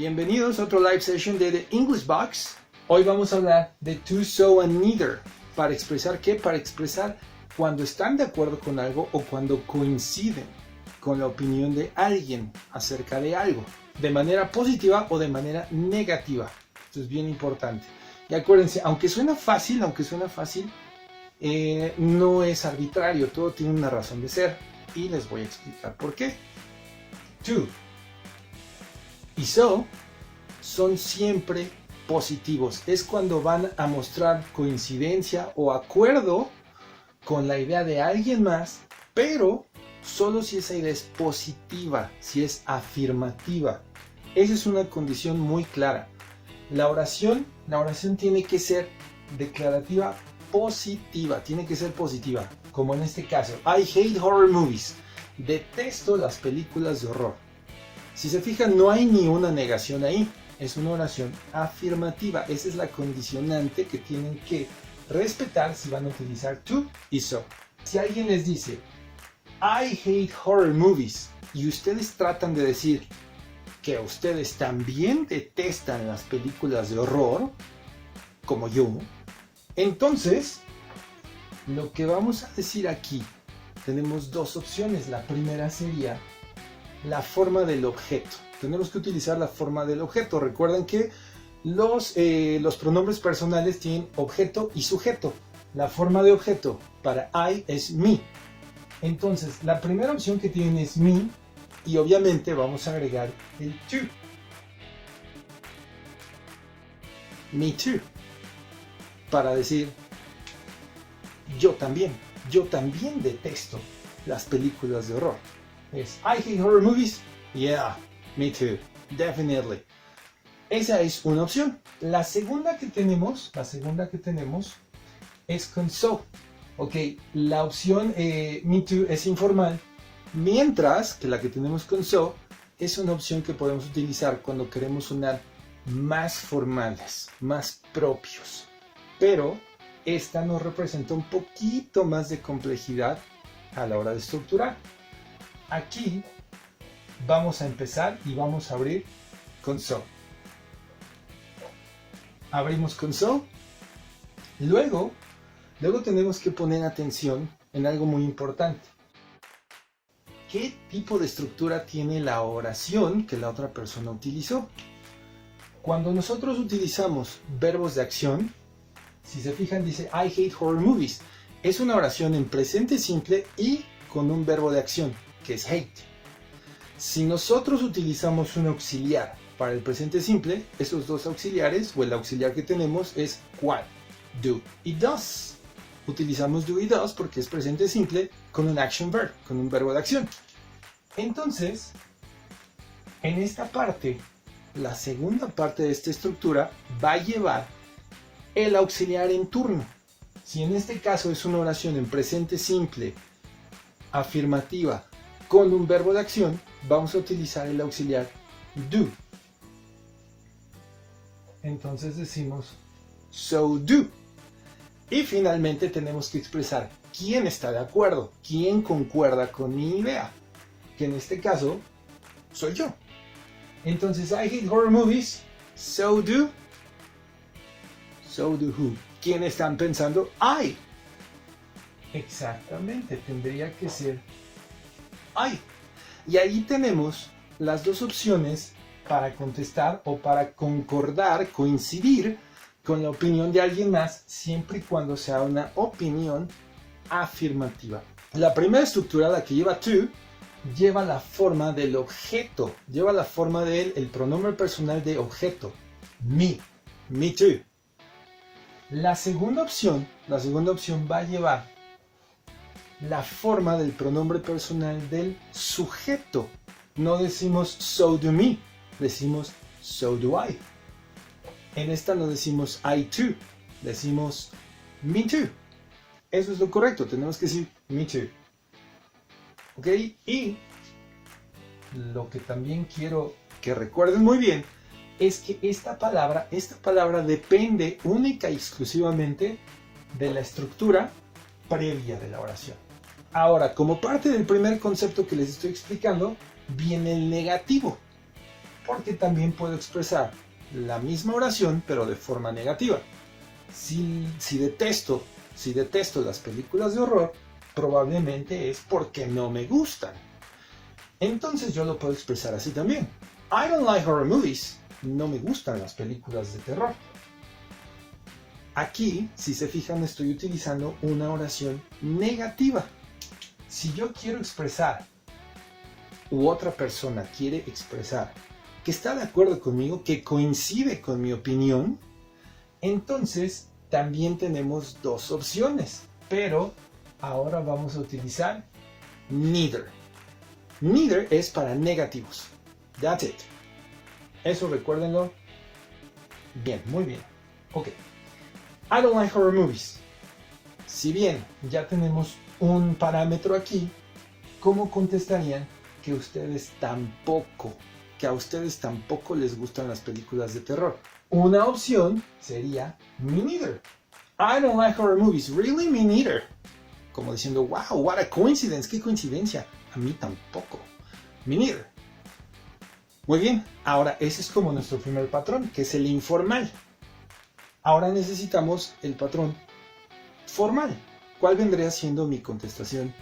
Bienvenidos a otro live session de The English Box. Hoy vamos a hablar de to, so and neither. ¿Para expresar qué? Para expresar cuando están de acuerdo con algo o cuando coinciden con la opinión de alguien acerca de algo, de manera positiva o de manera negativa. Esto es bien importante. Y acuérdense, aunque suena fácil, no es arbitrario, todo tiene una razón de ser. Y les voy a explicar por qué. To y so son siempre positivos. Es cuando van a mostrar coincidencia o acuerdo con la idea de alguien más, pero solo si esa idea es positiva, si es afirmativa. Esa es una condición muy clara. La oración tiene que ser declarativa positiva, tiene que ser positiva, como en este caso. I hate horror movies. Detesto las películas de horror. Si se fijan, no hay ni una negación ahí. Es una oración afirmativa. Esa es la condicionante que tienen que respetar si van a utilizar to y so. Si alguien les dice I hate horror movies y ustedes tratan de decir que ustedes también detestan las películas de horror, como yo, entonces lo que vamos a decir aquí, tenemos dos opciones. La primera sería la forma del objeto. Tenemos que utilizar la forma del objeto. Recuerden que los pronombres personales tienen objeto y sujeto. La forma de objeto para I es me. Entonces, la primera opción que tienen es me y obviamente vamos a agregar el to. Me too. Para decir yo también detesto las películas de horror. Es I hate horror movies. Yeah, me too. Definitely. Esa es una opción. La segunda que tenemos es con so. Ok, la opción me too es informal, mientras que la que tenemos con so es una opción que podemos utilizar cuando queremos sonar más formales, más propios. Pero esta nos representa un poquito más de complejidad a la hora de estructurar. Aquí vamos a empezar y vamos a abrir con so. Abrimos con so. Luego tenemos que poner atención en algo muy importante. ¿Qué tipo de estructura tiene la oración que la otra persona utilizó? Cuando nosotros utilizamos verbos de acción, si se fijan dice I hate horror movies. Es una oración en presente simple y con un verbo de acción, que es hate. Si nosotros utilizamos un auxiliar para el presente simple, esos dos auxiliares o el auxiliar que tenemos es cuál, do y does. Utilizamos do y does porque es presente simple con un action verb, con un verbo de acción. Entonces, en esta parte, la segunda parte de esta estructura va a llevar el auxiliar en turno. Si en este caso es una oración en presente simple, afirmativa, con un verbo de acción, vamos a utilizar el auxiliar do. Entonces decimos so do. Y finalmente tenemos que expresar quién está de acuerdo, quién concuerda con mi idea, que en este caso soy yo. Entonces, I hate horror movies, so do who. ¿Quién están pensando? I. Exactamente, tendría que ser I. Y ahí tenemos las dos opciones para contestar o para concordar, coincidir con la opinión de alguien más, siempre y cuando sea una opinión afirmativa. La primera estructura, la que lleva to, lleva la forma del objeto, lleva la forma del pronombre personal de objeto, me too. La segunda opción va a llevar la forma del pronombre personal del sujeto. No decimos so do me, decimos so do I. En esta no decimos I too, decimos me too. Eso es lo correcto, tenemos que decir me too. ¿Ok? Y lo que también quiero que recuerden muy bien es que esta palabra depende única y exclusivamente de la estructura previa de la oración. Ahora, como parte del primer concepto que les estoy explicando, viene el negativo. porque también puedo expresar la misma oración pero de forma negativa. Si detesto las películas de horror, probablemente es porque no me gustan. Entonces yo lo puedo expresar así también. I don't like horror movies. No me gustan las películas de terror. Aquí, si se fijan, estoy utilizando una oración negativa. Si yo quiero expresar, u otra persona quiere expresar que está de acuerdo conmigo, que coincide con mi opinión, entonces también tenemos dos opciones. Pero ahora vamos a utilizar neither. Neither es para negativos. That's it. Eso recuérdenlo. Bien, muy bien. Ok. I don't like horror movies. Si bien ya tenemos un parámetro aquí, ¿cómo contestarían que a ustedes tampoco les gustan las películas de terror? Una opción sería me neither. I don't like horror movies. Really? Me neither. Como diciendo, wow, what a coincidence. Qué coincidencia. A mí tampoco. Me neither. Muy bien. Ahora, ese es como nuestro primer patrón, que es el informal. Ahora necesitamos el patrón formal. ¿Cuál vendría siendo mi contestación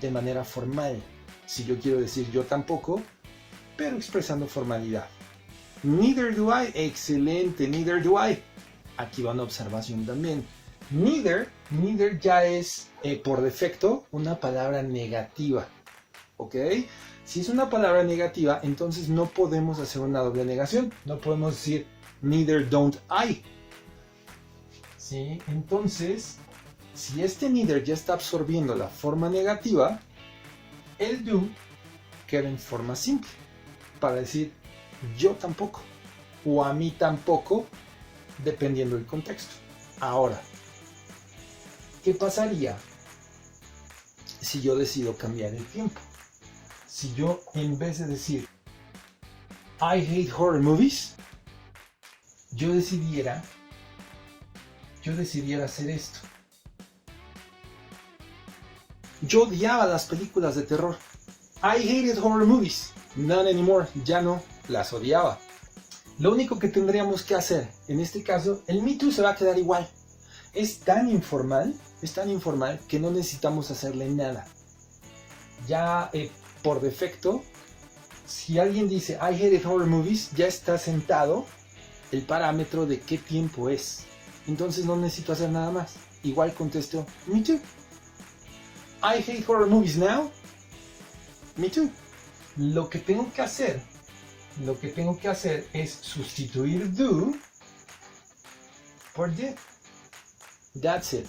de manera formal? Si yo quiero decir yo tampoco, pero expresando formalidad. Neither do I. Excelente. Neither do I. Aquí va una observación también. Neither ya es por defecto una palabra negativa. ¿Ok? Si es una palabra negativa, entonces no podemos hacer una doble negación. No podemos decir neither don't I. ¿Sí? Entonces, si este neither ya está absorbiendo la forma negativa, el do queda en forma simple. Para decir yo tampoco. O a mí tampoco, dependiendo del contexto. Ahora, ¿qué pasaría si yo decido cambiar el tiempo? Si yo, en vez de decir I hate horror movies, yo decidiera hacer esto. Yo odiaba las películas de terror. I hated horror movies. Not anymore. Ya no, las odiaba. Lo único que tendríamos que hacer, en este caso, el Me Too se va a quedar igual. Es tan informal que no necesitamos hacerle nada. Ya por defecto, si alguien dice I hated horror movies, ya está sentado el parámetro de qué tiempo es. Entonces no necesito hacer nada más. Igual contesto Me too. I hate horror movies now. Me too. Lo que tengo que hacer es sustituir do por did. That's it.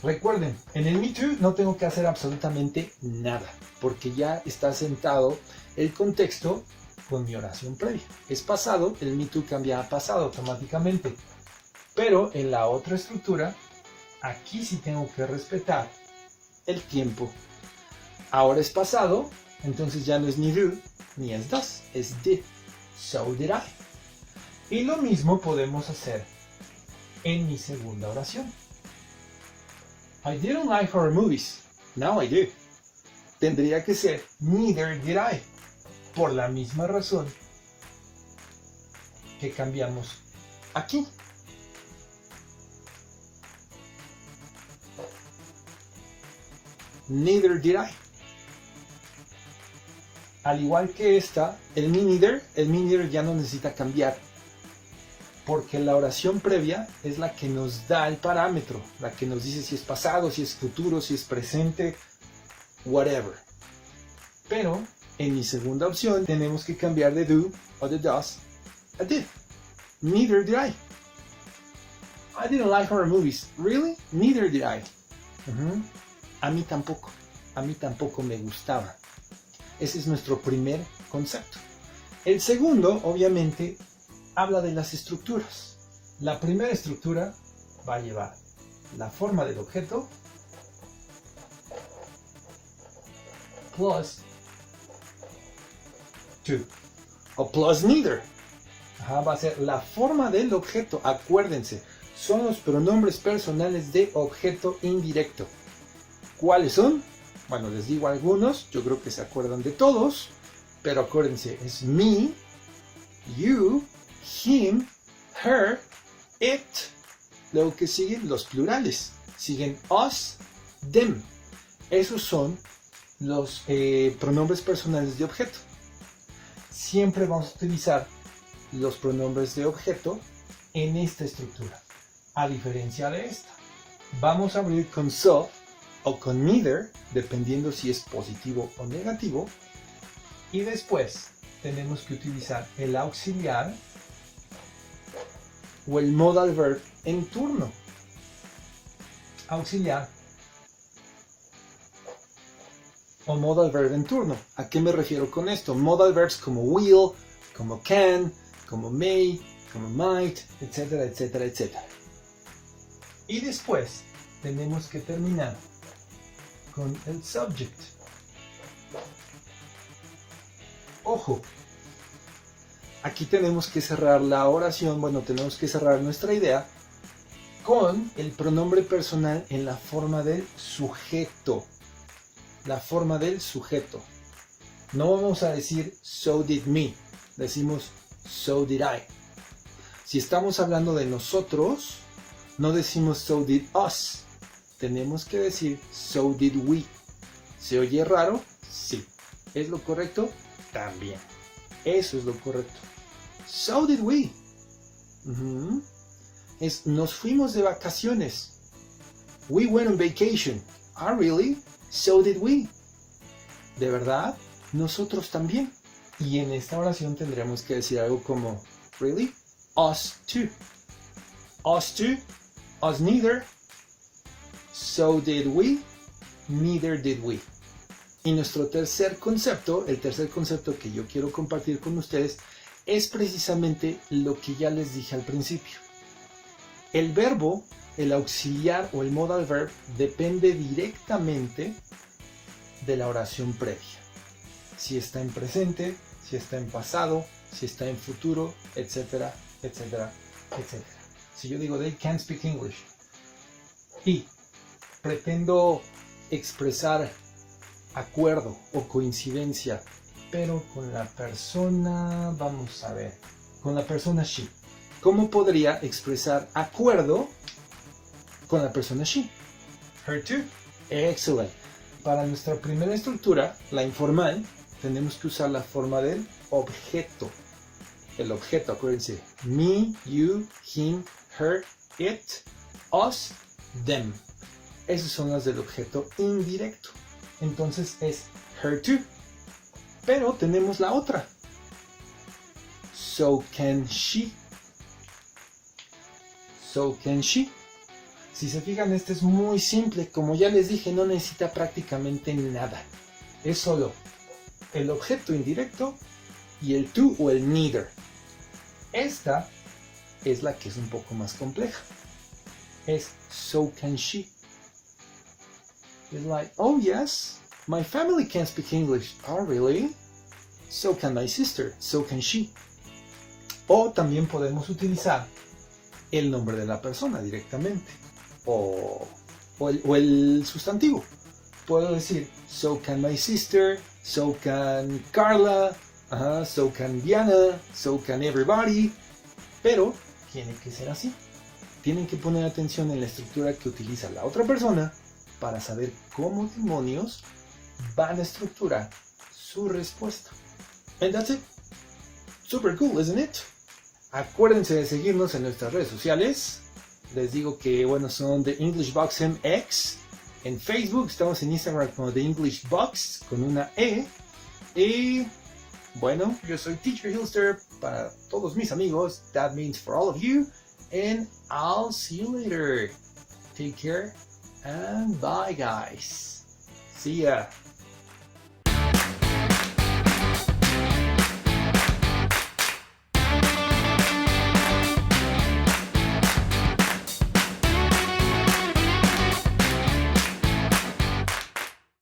Recuerden, en el Me Too no tengo que hacer absolutamente nada, porque ya está sentado el contexto con mi oración previa. Es pasado, el Me Too cambia a pasado automáticamente. Pero en la otra estructura, aquí sí tengo que respetar el tiempo. Ahora es pasado, entonces ya no es ni do, ni es does, es did. So did I. Y lo mismo podemos hacer en mi segunda oración. I didn't like horror movies. Now I do. Tendría que ser neither did I. Por la misma razón que cambiamos aquí. Neither did I. Al igual que esta, el me neither ya no necesita cambiar, porque la oración previa es la que nos da el parámetro, la que nos dice si es pasado, si es futuro, si es presente, whatever. Pero en mi segunda opción tenemos que cambiar de do o de does a did. Neither did I. I didn't like horror movies. Really? Neither did I. A mí tampoco me gustaba. Ese es nuestro primer concepto. El segundo, obviamente, habla de las estructuras. La primera estructura va a llevar la forma del objeto plus to o plus neither. Va a ser la forma del objeto. Acuérdense, son los pronombres personales de objeto indirecto. ¿Cuáles son? Bueno, les digo algunos, yo creo que se acuerdan de todos, pero acuérdense, es me, you, him, her, it. Luego que siguen los plurales. Siguen us, them. Esos son los pronombres personales de objeto. Siempre vamos a utilizar los pronombres de objeto en esta estructura, a diferencia de esta. Vamos a abrir con so o con neither, dependiendo si es positivo o negativo, y después tenemos que utilizar el auxiliar o el modal verb en turno. Auxiliar o modal verb en turno. ¿A qué me refiero con esto? Modal verbs como will, como can, como may, como might, etcétera, etcétera, etcétera. Y después tenemos que terminar con el subject. Ojo, aquí tenemos que cerrar la oración, tenemos que cerrar nuestra idea con el pronombre personal en la forma del sujeto. La forma del sujeto. No vamos a decir so did me, decimos so did I. Si estamos hablando de nosotros, no decimos so did us, tenemos que decir so did we. ¿Se oye raro? Sí. ¿Es lo correcto? También. Eso es lo correcto. So did we. Nos fuimos de vacaciones. We went on vacation. Ah, really? So did we. ¿De verdad? Nosotros también. Y en esta oración tendremos que decir algo como really? Us too. Us too. Us neither. So did we. Neither did we. Y nuestro tercer concepto, el tercer concepto que yo quiero compartir con ustedes, es precisamente lo que ya les dije al principio. El verbo, el auxiliar o el modal verb depende directamente de la oración previa. Si está en presente, si está en pasado, si está en futuro, etcétera, etcétera, etcétera. Si yo digo they can't speak English y pretendo expresar acuerdo o coincidencia, pero con la persona, vamos a ver, con la persona she. ¿Cómo podría expresar acuerdo con la persona she? Her too. Excellent. Para nuestra primera estructura, la informal, tenemos que usar la forma del objeto. El objeto, acuérdense. Me, you, him, her, it, us, them. Esas son las del objeto indirecto. Entonces es her too. Pero tenemos la otra. So can she. So can she. Si se fijan, este es muy simple. Como ya les dije, no necesita prácticamente nada. Es solo el objeto indirecto y el to o el neither. Esta es la que es un poco más compleja. Es so can she. It's like, oh yes, my family can't speak English. Oh really? So can my sister. So can she. O también podemos utilizar el nombre de la persona directamente. O el sustantivo. Puedo decir, so can my sister, so can Carla, so can Diana, so can everybody. Pero tiene que ser así. Tienen que poner atención en la estructura que utiliza la otra persona para saber cómo demonios van a estructurar su respuesta. And that's it. Super cool, isn't it? Acuérdense de seguirnos en nuestras redes sociales. Les digo que, son The English Box MX. En Facebook estamos en Instagram como The English Box con una E. Y yo soy Teacher Hilster para todos mis amigos. That means for all of you. And I'll see you later. Take care and bye, guys. See ya.